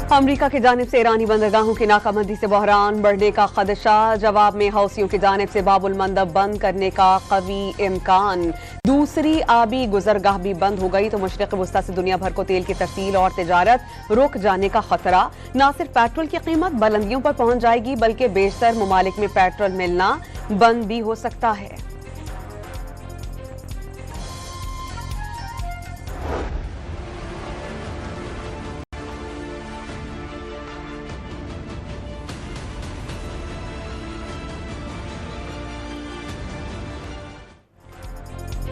अमरीका की जानिब से ईरानी बंदरगाहों की नाकाबंदी से बहरान बढ़ने का खदशा। जवाब में हौसियों की जानिब से बाबुल मंदब बंद करने का कवी इम्कान। दूसरी आबी गुजरगाह भी बंद हो गई तो मशरिक़ वस्ता से दुनिया भर को तेल की तरसील और तिजारत रुक जाने का खतरा। न सिर्फ पेट्रोल की कीमत बुलंदियों पर पहुंच जाएगी बल्कि बेशतर ममालिक में पेट्रोल मिलना बंद भी हो सकता है।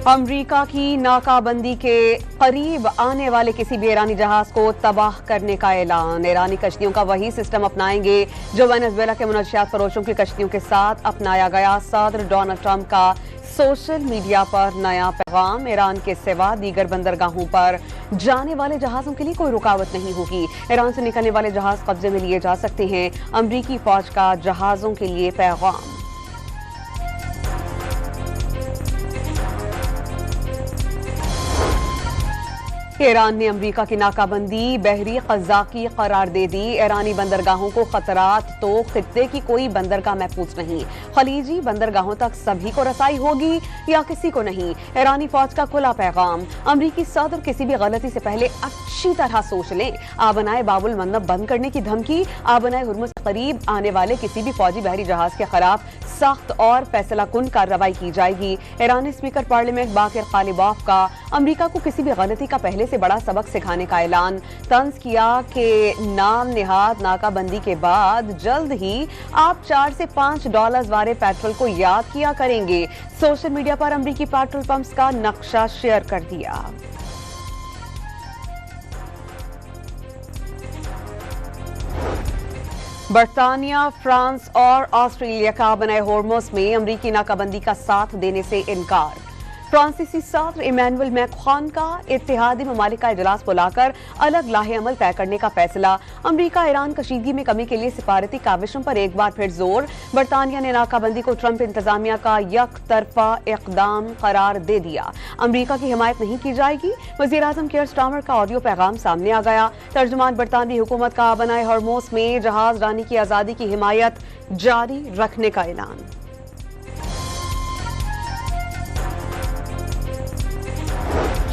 अमरीका की नाकाबंदी के करीब आने वाले किसी भी ईरानी जहाज को तबाह करने का ऐलान। ईरानी कश्तियों का वही सिस्टम अपनाएंगे जो वेनेजुएला के मुनशियात फरोशों की कश्तियों के साथ अपनाया गया। सदर डोनाल्ड ट्रंप का सोशल मीडिया पर नया पैगाम। ईरान के सिवा दीगर बंदरगाहों पर जाने वाले जहाजों के लिए कोई रुकावट नहीं होगी। ईरान से निकलने वाले जहाज कब्जे में लिए जा सकते हैं। अमरीकी फौज का जहाजों के लिए पैगाम। ईरान ने अमरीका की नाकाबंदी बहरी क़ज़ाक़ी करार दे दी। ईरानी बंदरगाहों को खतरात तो खित्ते की कोई बंदरगाह महफूज नहीं। खलीजी बंदरगाहों तक सभी को रसाई होगी या किसी को नहीं। ईरानी फौज का खुला पैगाम। अमरीकी सदर किसी भी गलती से पहले अच्छी तरह सोच लें। आबनाए बाबुल मंदब बंद करने की धमकी। आबनाए हुर्मुज़ के करीब आने वाले किसी भी फौजी बहरी जहाज के खिलाफ सख्त और फैसला कुन कार्रवाई की जाएगी। ईरानी स्पीकर पार्लियामेंट बाकिर कालिबाफ का अमरीका को किसी भी गलती का पहले से बड़ा सबक सिखाने का ऐलान। तंज किया कि नाम निहाद नाकाबंदी के बाद जल्द ही आप $4 से $5 वाले पेट्रोल को याद किया करेंगे। सोशल मीडिया पर अमरीकी पेट्रोल पंप्स का नक्शा शेयर कर दिया। बरतानिया, फ्रांस और ऑस्ट्रेलिया का बनाए होर्मुज़ में अमरीकी नाकाबंदी का साथ देने से इनकार। फ्रांसीसी सदर इमैनुअल मैक्रोन का इत्तेहादी ममालिक का इजलास बुलाकर अलग लाहे अमल तय करने का फैसला। अमरीका ईरान कशीदगी में कमी के लिए सिफारती काविशों पर एक बार फिर जोर। बरतानिया ने नाकाबंदी को ट्रंप इंतजामिया का यक तरफा इकदाम करार दे दिया। अमरीका की हिमायत नहीं की जाएगी। वज़ीर आज़म कीर स्टारमर का ऑडियो पैगाम सामने आ गया। तर्जुमान बरतानवी हुकूमत का बनाए होर्मुज़ में जहाज रानी की आज़ादी की हिमायत जारी रखने का ऐलान।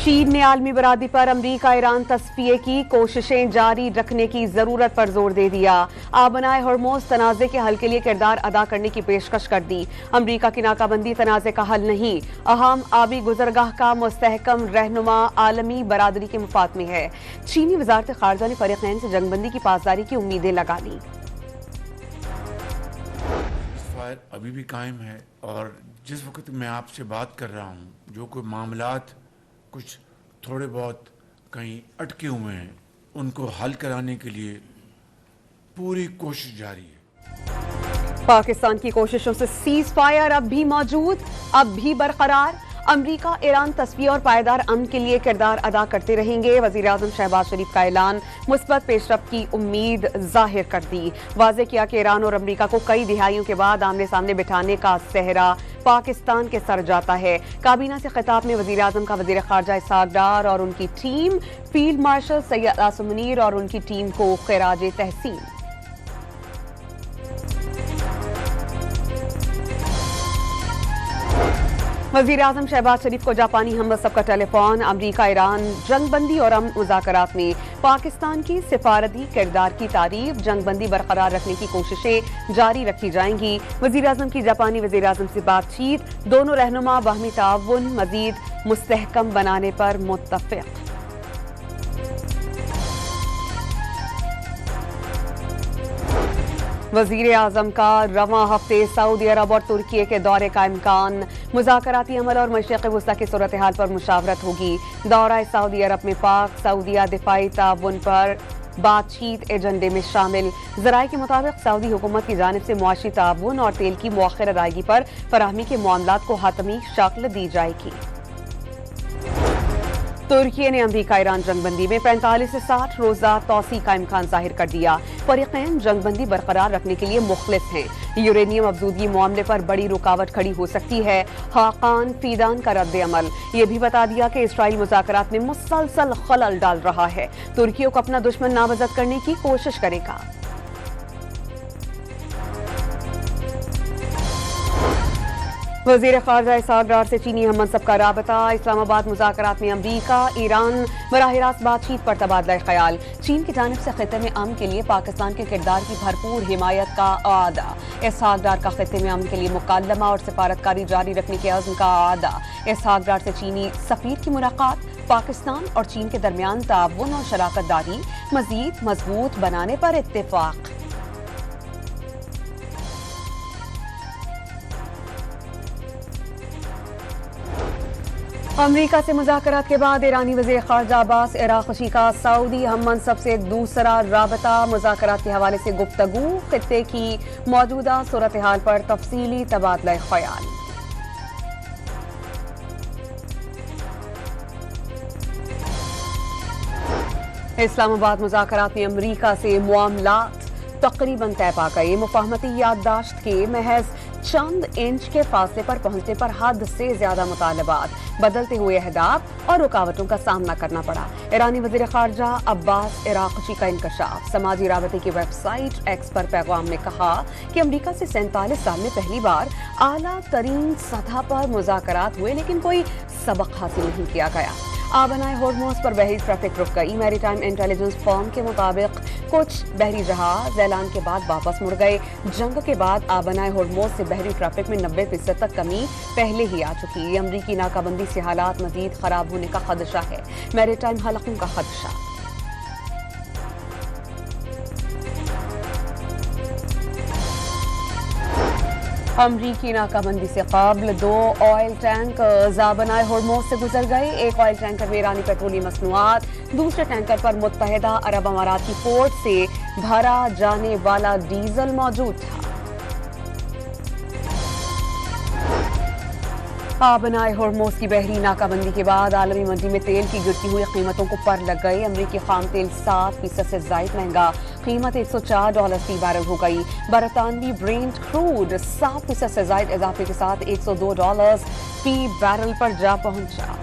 चीन ने आलमी बरादरी पर अमरीका ईरान तस्फिये की कोशिशें जारी रखने की जरूरत पर जोर दे दिया। आबनाए होर्मुज़ तनाज़े के हल के लिए किरदार अदा करने की पेशकश कर दी। अमरीका की नाकाबंदी तनाज़े का हल नहीं, अहम आबी गुजरगाह का मुस्तहकम रहनुमा आलमी बरादरी के मुफाद में है। चीनी वज़ारत ख़ारजा ने फ़रीक़ैन से जंगबंदी की पासदारी की उम्मीदें लगा ली। अभी भी कायम है और जिस वक्त मैं आपसे बात कर रहा हूँ, जो कोई मामलात कुछ थोड़े बहुत कहीं अटके हुए हैं, उनको हल कराने के लिए पूरी कोशिश जारी है। पाकिस्तान की कोशिशों से सीज फायर अब भी मौजूद, अब भी बरकरार। अमरीका ईरान तस्फिये और पायदार अमन के लिए किरदार अदा करते रहेंगे। वज़ीर आज़म शहबाज शरीफ का ऐलान। मुस्बत पेशरफ्त की उम्मीद जाहिर कर दी। वाज़ेह किया कि ईरान और अमरीका को कई दिहाइयों के बाद आमने सामने बिठाने का सेहरा पाकिस्तान के सर जाता है। काबीना से खिताब में वज़ीर आज़म का वज़ीर ख़ारजा इसहाक़ डार और उनकी team, field marshal Syed Asim Munir और उनकी टीम को ख़िराज तहसीन। वज़ीर आज़म शहबाज शरीफ को जापानी हमवसब का टेलीफोन। अमरीका ईरान जंगबंदी और अमन मुज़ाकरात में पाकिस्तान की सिफारती किरदार की तारीफ। जंगबंदी बरकरार रखने की कोशिशें जारी रखी जाएंगी। वज़ीर आज़म की जापानी वज़ीर आज़म से बातचीत। दोनों रहनुमा बाहमी ताउन मज़ीद मुस्तहकम बनाने पर मुत्तफ़िक़। वज़ीर आज़म का रवां हफ्ते सऊदी अरब और तुर्की के दौरे का इम्कान। मुज़ाकराती अमल और मशरिक़ वस्ता की सूरत हाल पर मुशावरत होगी। दौरा सऊदी अरब में पाक सऊदिया दिफाई ताउन पर बातचीत एजेंडे में शामिल। ज़राए के मुताबिक सऊदी हुकूमत की जानिब से मुआशी ताउन और तेल की मुअख्खर अदायगी पर फराहमी के मामलात को हतमी शक्ल दी जाएगी। तुर्की ने अमरीका ईरान जंगबंदी में 45 से 60 रोजा तौसी का इम्कान जाहिर कर दिया। फरीकैन जंगबंदी बरकरार रखने के लिए मुखलिफ हैं। यूरेनियम अफजूदगी मामले पर बड़ी रुकावट खड़ी हो सकती है। हाकान फीदान का रद्द अमल ये भी बता दिया कि इसराइल मुज़ाकरात में मुसलसल खलल डाल रहा है, तुर्की को अपना दुश्मन नामजद करने की कोशिश करेगा। वज़ीर ख़ारजा इसहाक डार से चीनी हम मनसब का राबता। इस्लामाबाद मुज़ाकरात में अमरीका ईरान बराह रास्त बातचीत पर तबादला ख्याल। चीन की जानिब से खित्ते में अमन के लिए पाकिस्तान के किरदार की भरपूर हिमायत का आदा। इसहाक डार का खित्ते में अमन के लिए मुकालमा और सिफारतकारी जारी रखने के अज़्म का आदा। इसहाक डार से चीनी सफ़ीर की मुलाकात। पाकिस्तान और चीन के दरमियान ताउन और शराकत दारी मज़ीद मजबूत बनाने पर इत्तेफाक। अमरीका से मुज़ाकरात के बाद ईरानी वज़ीर ख़ारजा अब्बास अराग़ची का सऊदी हम मनसब से दूसरा राबता। मुज़ाकरात के हवाले से गुफ्तगू, खित्ते की मौजूदा सूरत हाल पर तफसीली तबादला ख्याल। इस्लामाबाद मुज़ाकरात में अमरीका से मामलात तकरीबन तय पा गए। मुफाहमती याददाश्त के महज चंद इंच के फासले पर पहुंचने पर हद से ज्यादा मुतालबात, बदलते हुए अहदाफ और रुकावटों का सामना करना पड़ा। ईरानी वज़ीर ख़ारजा अब्बास अराग़ची का इंकशाफ। समाजी राबते की वेबसाइट एक्स पर पैगाम में कहा कि अमरीका से 47 साल में पहली बार आला तरीन सतह पर मुज़ाकरात हुए, लेकिन कोई सबक हासिल नहीं किया गया। आबनाए होर्मुज़ पर बहरी ट्रैफिक रुक गई। मैरीटाइम इंटेलिजेंस फर्म के मुताबिक कुछ बहरी जहाज ऐलान के बाद वापस मुड़ गए। जंग के बाद आबनाए होर्मुज़ से बहरी ट्रैफिक में 90% तक कमी पहले ही आ चुकी है। अमरीकी नाकाबंदी से हालात मजीद खराब होने का खदशा है। मैरीटाइम हलकों का खदशा। अमरीकी नाकाबंदी से कबल 2 ऑयल टैंकर आबनाए होर्मुज़ से गुजर गए। एक ऑयल टैंकर में ईरानी पेट्रोलियम मसनूआत, दूसरे टैंकर पर मुत्तहिदा अरब अमारात की पोर्ट से भरा जाने वाला डीजल मौजूद था। आबनाए होर्मुज़ की बहरी नाकाबंदी के बाद आलमी मंडी में तेल की गिरती हुई कीमतों को पर लग गई। अमरीकी खाम तेल 7% से जायद महंगा, कीमत $104 फी बैरल हो गई। बरतानवी ब्रेंट क्रूड 7% से जायद इजाफे के साथ $102 फी बैरल पर जा पहुंचा।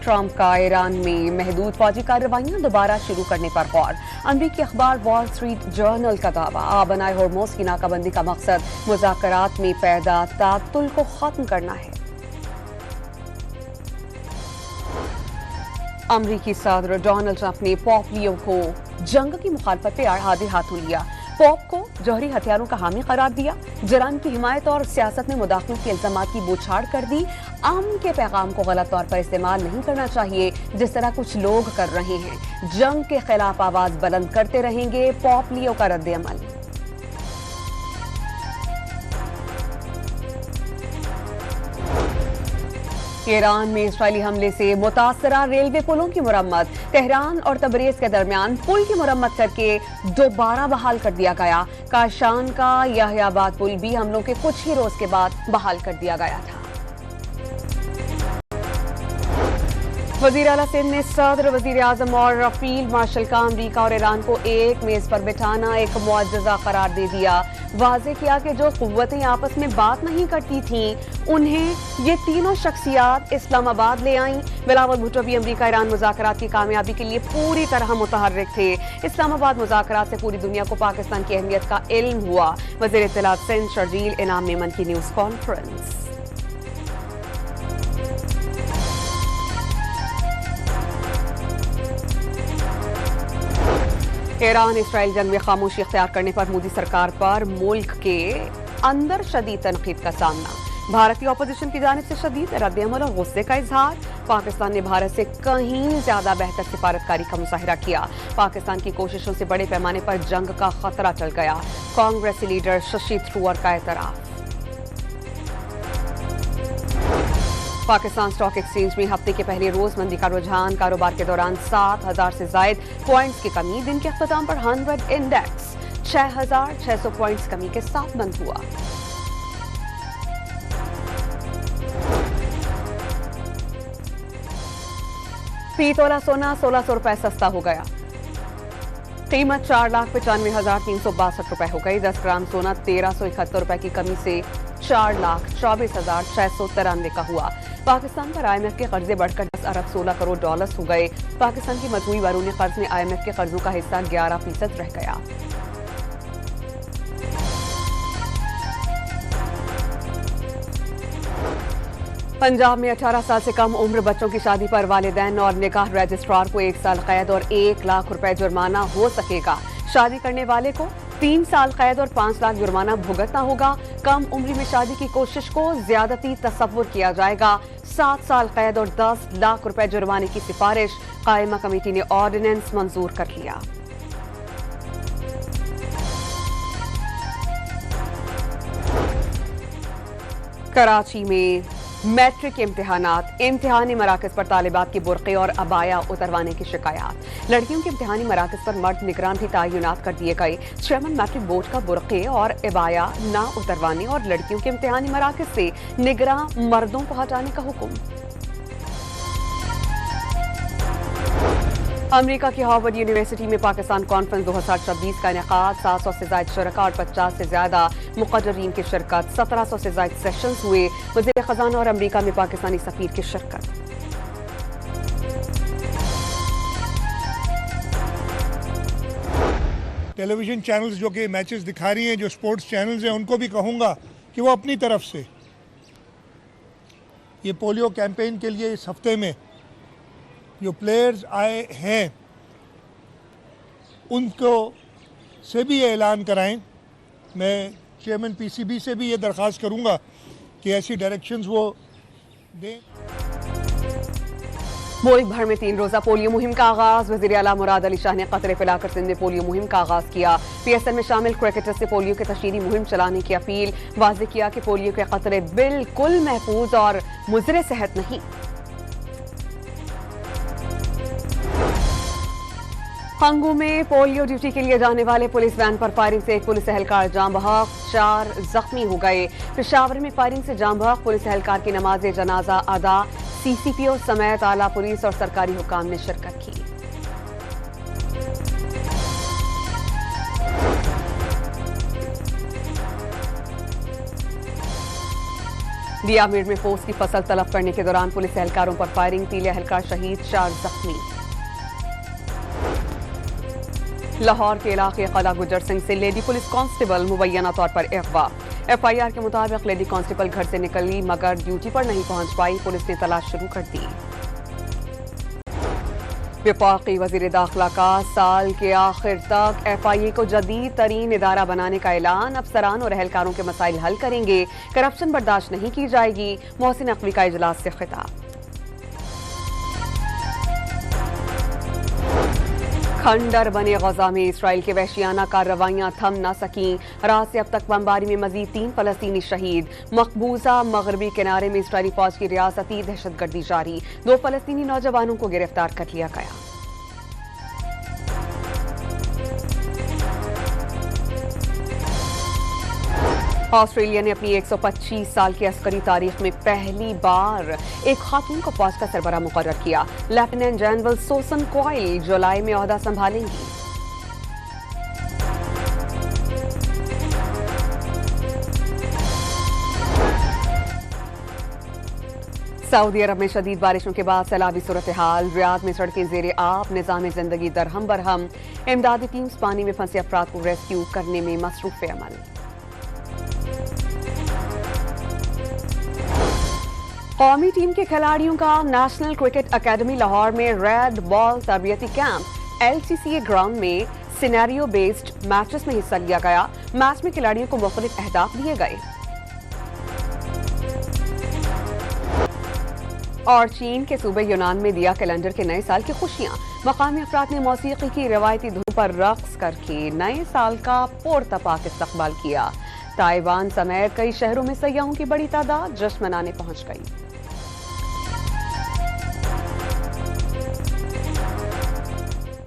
ट्रंप का ईरान में महदूद फौजी कार्रवाइयां दोबारा शुरू करने पर गौर। अमरीकी अखबार वॉल स्ट्रीट जर्नल का दावा, आबनाए होर्मुज़ की नाकाबंदी का मकसद मुज़ाकरात में पैदा तातुल को खत्म करना है। अमरीकी सदर डोनाल्ड ट्रंप ने पॉप लियो को जंग की मुखालफत पे आधे हाथों लिया। पॉप को जौहरी हथियारों का हामी करार दिया। जराइम की हिमायत और सियासत में मुदाखलत के इल्जामात की बौछार कर दी। अमन के पैगाम को गलत तौर पर इस्तेमाल नहीं करना चाहिए, जिस तरह कुछ लोग कर रहे हैं। जंग के खिलाफ आवाज बुलंद करते रहेंगे। पॉप लियो का रद्द अमल। ईरान में इस्राएली हमले से मुतासरा रेलवे पुलों की मुरम्मत। तेहरान और तबरेज के दरमियान पुल की मुरम्मत करके दोबारा बहाल कर दिया गया। काशान का याहियाबाद पुल भी हमलों के कुछ ही रोज के बाद बहाल कर दिया गया था। वज़ीर आला सिंध ने सदर, वज़ीर आज़म और फील्ड मार्शल का अमरीका और ईरान को एक मेज पर बिठाना एक मुअज्जज़ा करार दे दिया। वाज़े किया कि जो क़ुव्वतें आपस में बात नहीं करती थीं, उन्हें ये तीनों शख्सियात इस्लामाबाद ले आईं। बिलावल भुट्टो भी अमरीका ईरान मुज़ाकरात की कामयाबी के लिए पूरी तरह मुतहर्रिक थे। इस्लामाबाद मुज़ाकरात से पूरी दुनिया को पाकिस्तान की अहमियत का इल्म हुआ। वज़ीर इत्तलात सिंध शर्जील इनाम मेमन की न्यूज़ कॉन्फ्रेंस। ईरान इसराइल जंग में खामोशी इख्तियार करने पर मोदी सरकार पर मुल्क के अंदर शदीद तनकीद का सामना। भारतीय अपोजिशन की जानिब से शदीद रद्द-ए-अमल और गुस्से का इजहार। पाकिस्तान ने भारत से कहीं ज्यादा बेहतर सिफारतकारी का मुजाहिरा किया। पाकिस्तान की कोशिशों से बड़े पैमाने पर जंग का खतरा टल गया। कांग्रेसी लीडर शशि थरूर का एतराफ। पाकिस्तान स्टॉक एक्सचेंज में हफ्ते के पहले रोज मंदी का रुझान। कारोबार के दौरान 7,000 से जायद पॉइंट्स की कमी। दिन के अख्ताम पर 100 इंडेक्स 6,600 पॉइंट्स कमी के साथ बंद हुआ। फी तोला सोना 1600 रुपए सस्ता हो गया। कीमत 4,95,362 रुपए हो गई। 10 ग्राम सोना 1,371 रुपए की कमी से 4,24,693 का हुआ। पाकिस्तान पर IMF के कर्जे बढ़कर 10 अरब 16 करोड़ डॉलर हो गए। पाकिस्तान की मजमूई बैरूनी कर्ज में IMF के कर्जों का हिस्सा 11% रह गया। पंजाब में 18 साल से कम उम्र बच्चों की शादी पर वालिदैन और निकाह रजिस्ट्रार को 1 साल कैद और 1 लाख रुपए जुर्माना हो सकेगा। शादी करने वाले को 3 साल कैद और 5 लाख जुर्माना भुगतना होगा। कम उम्र में शादी की कोशिश को ज्यादती तस्वुर किया जाएगा। 7 साल कैद और 10 लाख रुपए जुर्माने की सिफारिश कायमा कमेटी ने ऑर्डिनेंस मंजूर कर लिया। कराची में मैट्रिक इम्तिहानी मराकज पर तालिबात की बुर्क़े और अबाया उतरवाने की शिकायत। लड़कियों के इम्तिहानी मराकज पर मर्द निगरान भी तैनात कर दिए गए। चेयरमैन मैट्रिक बोर्ड का बुर्क़े और अबाया ना उतरवाने और लड़कियों के इम्तिहानी मराकज से निगरान मर्दों को हटाने का हुक्म। अमेरिका की हार्वर्ड यूनिवर्सिटी में पाकिस्तान कॉन्फ्रेंस 2026 का इनेकाद। 700 से ज्यादा शुरका और 50 से ज्यादा मुक़र्ररीन की शिरकत। 1700 से ज्यादा सेशंस हुए। वज़ीर ख़ज़ाना और अमेरिका में पाकिस्तानी सफ़ीर की शिरकत। टेलीविजन चैनल्स जो कि मैचेस दिखा रही हैं, जो स्पोर्ट्स चैनल्स हैं, उनको भी कहूँगा कि वो अपनी तरफ से ये पोलियो कैंपेन के लिए इस हफ्ते में जो प्लेयर्स आए हैं उनको से भी ये ऐलान कराएं। मैं चेयरमैन PCB से भी ये दरख्वास्त करूंगा कि ऐसी डायरेक्शंस वो दें। मुल्क भर में 3 रोजा पोलियो मुहिम का आगाज। वज़ीर आला मुराद अली शाह ने कतरे पिलाकर सिंध में पोलियो मुहिम का आगाज किया। PSL में शामिल क्रिकेटर्स से पोलियो के तशहीरी मुहिम चलाने की अपील। वाज़ेह किया कि पोलियो के खतरे बिल्कुल महफूज और मुज़रे सेहत नहीं। खंगू में पोलियो ड्यूटी के लिए जाने वाले पुलिस वैन पर फायरिंग से एक पुलिस एहलकार जाम बहक, 4 जख्मी हो गए। पेशावर में फायरिंग से जाम बहक पुलिस एहलकार की नमाज जनाजा अदा। CCPO समेत आला पुलिस और सरकारी हुकाम ने शिरकत की। दियामीर में पोस्ट की फसल तलब करने के दौरान पुलिस एहलकारों पर फायरिंग। 3 एहलकार शहीद, 4 जख्मी। लाहौर के इलाके कला गुजर सिंह से लेडी पुलिस कांस्टेबल मुबैना तौर पर अगवा। FIR के मुताबिक लेडी कांस्टेबल घर से निकली मगर ड्यूटी पर नहीं पहुंच पाई। पुलिस ने तलाश शुरू कर दी। वफाकी वजीर दाखिला का साल के आखिर तक FIA को जदीद तरीन इदारा बनाने का ऐलान। अफसरान और एहलकारों के मसाइल हल करेंगे। करप्शन बर्दाश्त नहीं की जाएगी। मोहसिन नकवी का इजलास से खिताब। खंडर बने गजा में इसराइल के वहशियाना कार्रवाइयां थम न सकीं। रात से अब तक बमबारी में मजीद 3 फलस्तीनी शहीद। मकबूजा मगरबी किनारे में इसराइली फौज की रियासती दहशतगर्दी जारी। 2 फलस्तीनी नौजवानों को गिरफ्तार कर लिया गया। ऑस्ट्रेलिया ने अपनी 125 साल की अस्करी तारीख में पहली बार एक खातून को फौज का सरबराह मुकर्रर किया। लेफ्टिनेंट जनरल सोसन क्वाइल जुलाई में ओहदा संभालेंगी। सऊदी अरब में शदीद बारिशों के बाद सैलाबी सूरत हाल। रियाद में सड़कें जेरे आब, निजाम जिंदगी दरहम बरहम। इमदादी टीम्स पानी में फंसे अफराद को रेस्क्यू करने में मसरूफ अमल। कौमी टीम के खिलाड़ियों का नेशनल क्रिकेट अकेडमी लाहौर में रेड बॉल तरबियती कैंप। LCCA ग्राउंड में सिनेरियो बेस्ड मैचेस में हिस्सा लिया गया। मैच में खिलाड़ियों को मुख्तलिफ अहदाफ दिए गए। और चीन के सूबे यूनान में दिया कैलेंडर के नए साल की खुशियां। मकामी अफराद ने मौसीकी की रवायती धुन पर रक्स करके नए साल का पुरतपाक इस्तकबाल किया। ताइवान समेत कई शहरों में सयाहों की बड़ी तादाद जश्न मनाने पहुंच गई।